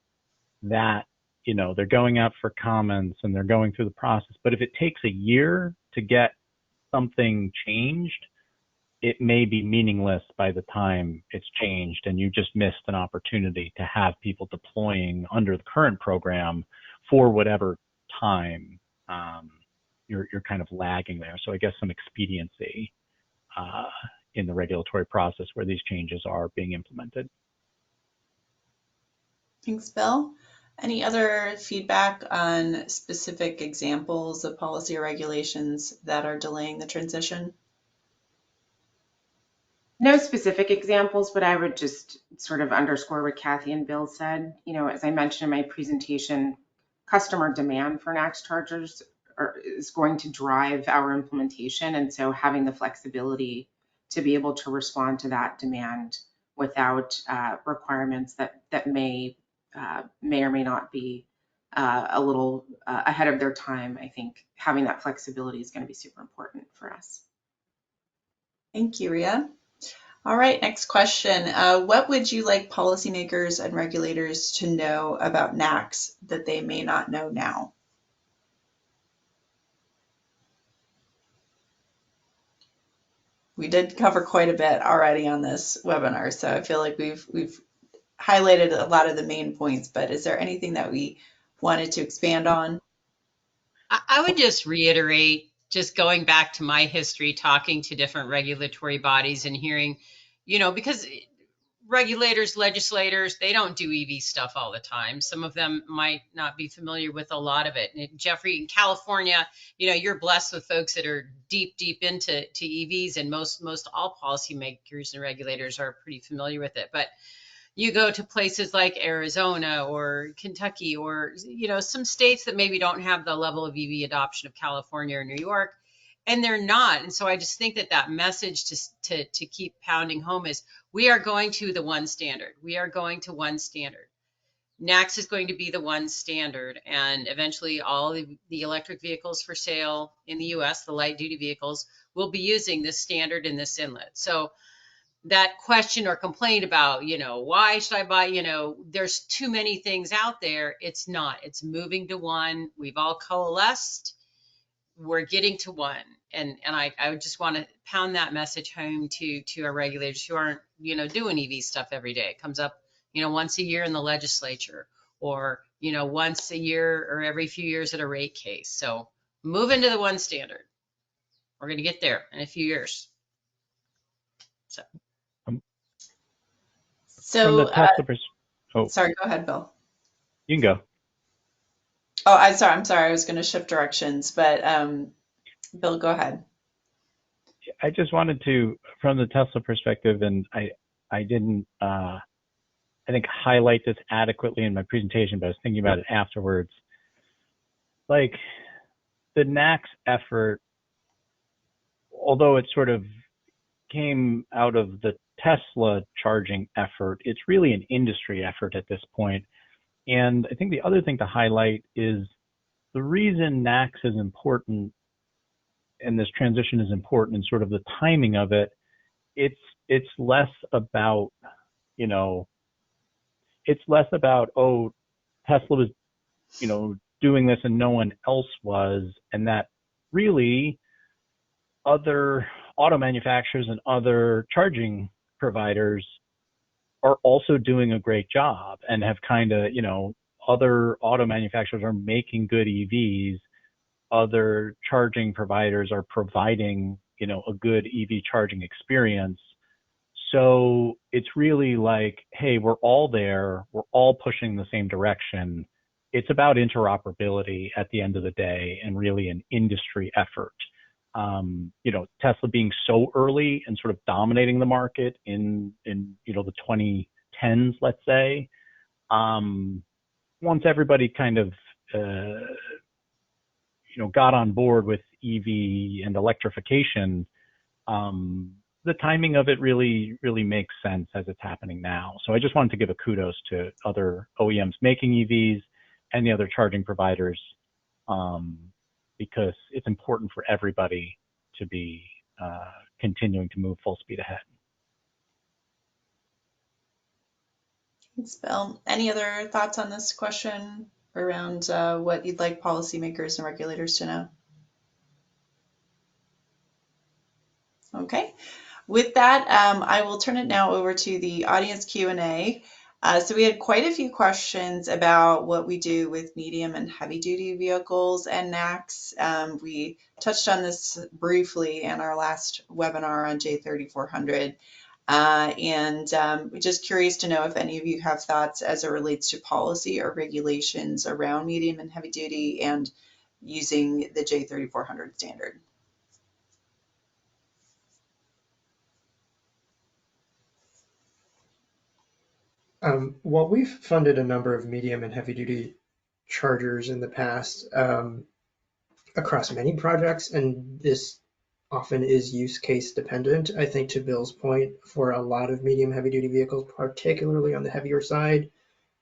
that, they're going out for comments and they're going through the process. But if it takes a year to get something changed, it may be meaningless by the time it's changed, and you just missed an opportunity to have people deploying under the current program for whatever time you're kind of lagging there. So I guess some expediency in the regulatory process where these changes are being implemented. Thanks, Bill. Any other feedback on specific examples of policy or regulations that are delaying the transition? No specific examples, but I would just sort of underscore what Kathy and Bill said. As I mentioned in my presentation, customer demand for NACS chargers is going to drive our implementation. And so having the flexibility to be able to respond to that demand without requirements that may or may not be a little ahead of their time, I think having that flexibility is going to be super important for us. Thank you, Ria. All right, next question. What would you like policymakers and regulators to know about NACS that they may not know now? We did cover quite a bit already on this webinar, so I feel like we've highlighted a lot of the main points, but is there anything that we wanted to expand on? I would just reiterate, just going back to my history, talking to different regulatory bodies and hearing, because regulators, legislators, they don't do EV stuff all the time. Some of them might not be familiar with a lot of it. And Jeffrey, in California, you're blessed with folks that are deep into EVs, and most all policymakers and regulators are pretty familiar with it. But you go to places like Arizona or Kentucky or some states that maybe don't have the level of EV adoption of California or New York, and they're not. And so I just think that message to keep pounding home is we are going to the one standard. We are going to one standard. NACS is going to be the one standard, and eventually all the electric vehicles for sale in the US, the light duty vehicles, will be using this standard in this inlet. So that question or complaint about, why should I buy, there's too many things out there. It's not. It's moving to one. We've all coalesced. We're getting to one. And I would just want to pound that message home to our regulators who aren't, doing EV stuff every day. It comes up, once a year in the legislature, or, once a year or every few years at a rate case. So move into the one standard. We're going to get there in a few years. So. From the So, Tesla sorry, go ahead, Bill. you can go. Oh, I'm sorry. I was going to shift directions, but Bill, go ahead. I just wanted to, from the Tesla perspective, and I didn't, I think, highlight this adequately in my presentation, but I was thinking about it afterwards. Like, the NACS effort, although it sort of came out of the Tesla charging effort, it's really an industry effort at this point. And I think the other thing to highlight is the reason NACS is important and this transition is important and sort of the timing of it, it's less about, it's less about, oh, Tesla was, doing this and no one else was, and that really other auto manufacturers and other charging providers are also doing a great job and have kind of, other auto manufacturers are making good EVs. Other charging providers are providing, a good EV charging experience. So it's really like, hey, we're all there. We're all pushing the same direction. It's about interoperability at the end of the day and really an industry effort. Tesla being so early and sort of dominating the market in the 2010s, let's say, once everybody kind of, got on board with EV and electrification, the timing of it really makes sense as it's happening now. So I just wanted to give a kudos to other OEMs making EVs and the other charging providers, because it's important for everybody to be continuing to move full speed ahead. Thanks, Bill. Any other thoughts on this question around what you'd like policymakers and regulators to know? Okay. With that, I will turn it now over to the audience Q&A. So we had quite a few questions about what we do with medium and heavy duty vehicles and NACS. We touched on this briefly in our last webinar on J3400. We're just curious to know if any of you have thoughts as it relates to policy or regulations around medium and heavy duty and using the J3400 standard. Well, we've funded a number of medium and heavy duty chargers in the past across many projects, and this often is use case dependent. I think, to Bill's point, for a lot of medium heavy duty vehicles, particularly on the heavier side,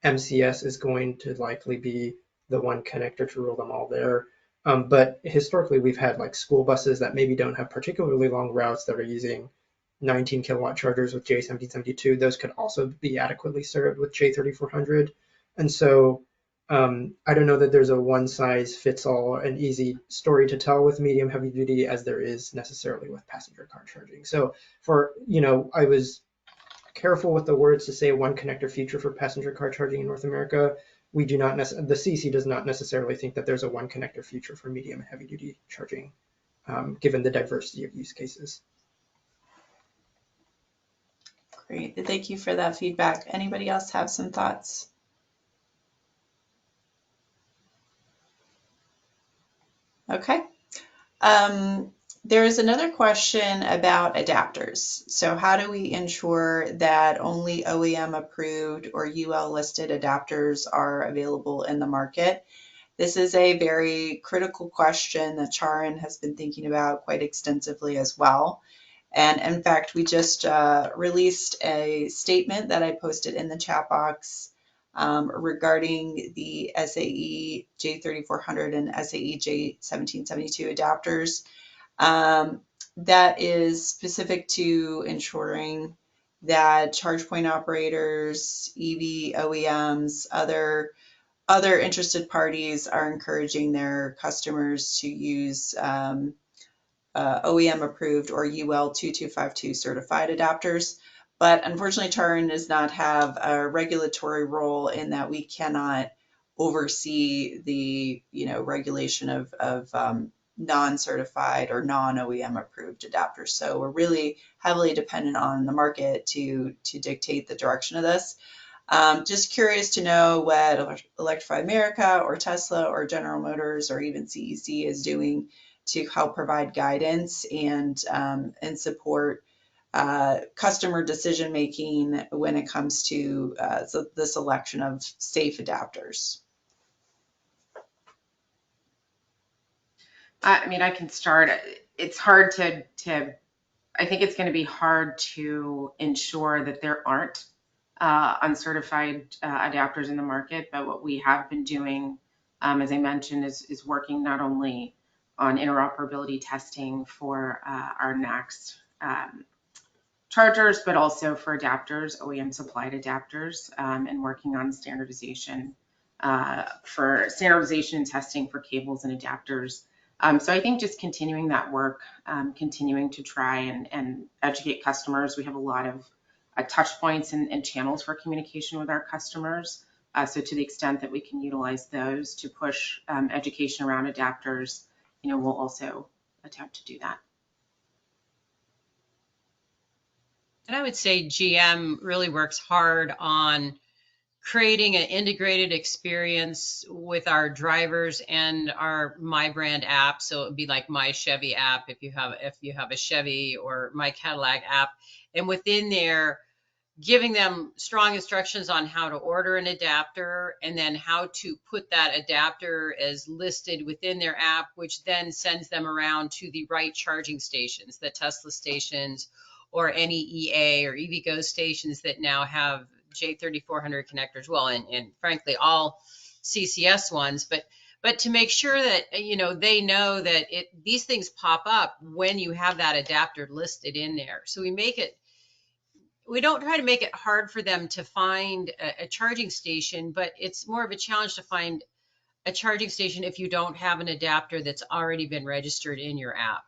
MCS is going to likely be the one connector to rule them all there. But historically, we've had like school buses that maybe don't have particularly long routes that are using 19 kilowatt chargers with J1772. Those could also be adequately served with J3400. And so I don't know that there's a one size fits all, an easy story to tell with medium heavy duty as there is necessarily with passenger car charging. So for, I was careful with the words to say one connector feature for passenger car charging in North America. We do not the CC does not necessarily think that there's a one connector feature for medium and heavy duty charging, given the diversity of use cases. Great, thank you for that feedback. Anybody else have some thoughts? Okay. There is another question about adapters. So how do we ensure that only OEM approved or UL listed adapters are available in the market? This is a very critical question that CharIN has been thinking about quite extensively as well. And in fact, we just released a statement that I posted in the chat box regarding the SAE J3400 and SAE J1772 adapters. That is specific to ensuring that charge point operators, EV OEMs, other interested parties are encouraging their customers to use OEM approved or UL 2252 certified adapters. But unfortunately, CharIN does not have a regulatory role in that we cannot oversee the regulation of non-certified or non-OEM approved adapters. So we're really heavily dependent on the market to dictate the direction of this. Just curious to know what Electrify America or Tesla or General Motors or even CEC is doing to help provide guidance and support customer decision making when it comes to the selection of safe adapters. I mean, I can start. It's hard to I think it's going to be hard to ensure that there aren't uncertified adapters in the market. But what we have been doing, as I mentioned, is working not only on interoperability testing for our NACS chargers, but also for adapters, OEM supplied adapters, and working on standardization and testing for cables and adapters. So I think just continuing that work, continuing to try and educate customers. We have a lot of touch points and channels for communication with our customers. So to the extent that we can utilize those to push education around adapters, we'll also attempt to do that. And I would say GM really works hard on creating an integrated experience with our drivers and our My Brand app. So it would be like My Chevy app if you have a Chevy, or My Cadillac app. And within there, giving them strong instructions on how to order an adapter, and then how to put that adapter as listed within their app, which then sends them around to the right charging stations, the Tesla stations or any EA or EVgo stations that now have J3400 connectors, well, and frankly, all CCS ones, but to make sure that, they know that these things pop up when you have that adapter listed in there. So we don't try to make it hard for them to find a charging station, but it's more of a challenge to find a charging station if you don't have an adapter that's already been registered in your app.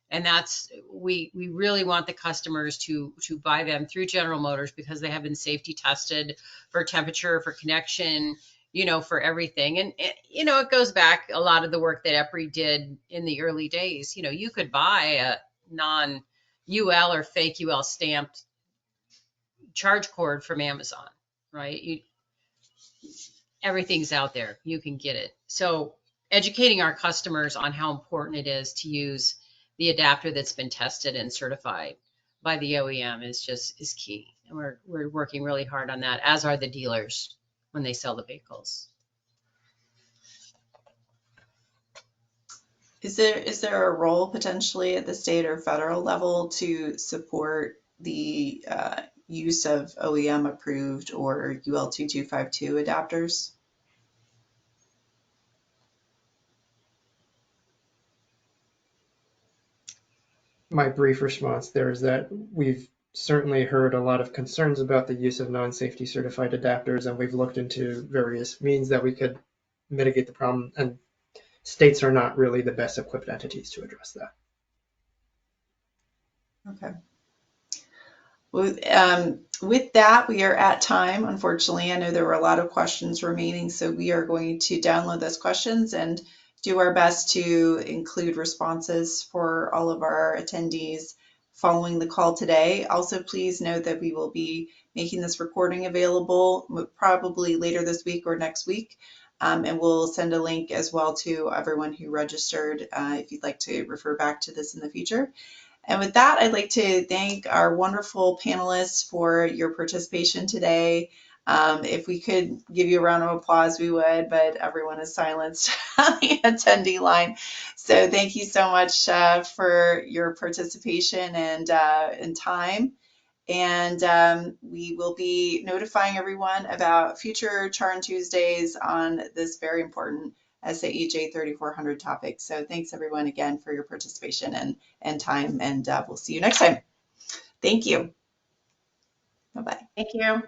And that's, we really want the customers to buy them through General Motors because they have been safety tested for temperature, for connection, for everything. And, it goes back a lot of the work that EPRI did in the early days. You could buy a non-UL or fake UL stamped charge cord from Amazon, right? Everything's out there. You can get it. So educating our customers on how important it is to use the adapter that's been tested and certified by the OEM is key. And we're working really hard on that, as are the dealers when they sell the vehicles. Is there a role potentially at the state or federal level to support the use of OEM approved or UL 2252 adapters? My brief response there is that we've certainly heard a lot of concerns about the use of non-safety certified adapters, and we've looked into various means that we could mitigate the problem, and states are not really the best equipped entities to address that. Okay. With that, we are at time, unfortunately. I know there were a lot of questions remaining, so we are going to download those questions and do our best to include responses for all of our attendees following the call today. Also, please note that we will be making this recording available probably later this week or next week. And we'll send a link as well to everyone who registered if you'd like to refer back to this in the future. And with that, I'd like to thank our wonderful panelists for your participation today. If we could give you a round of applause, we would, but everyone is silenced on the attendee line. So thank you so much for your participation and time. And we will be notifying everyone about future CharIN Tuesdays on this very important SAE J3400 topic. So thanks everyone again for your participation and time, and we'll see you next time. Thank you. Bye-bye. Thank you.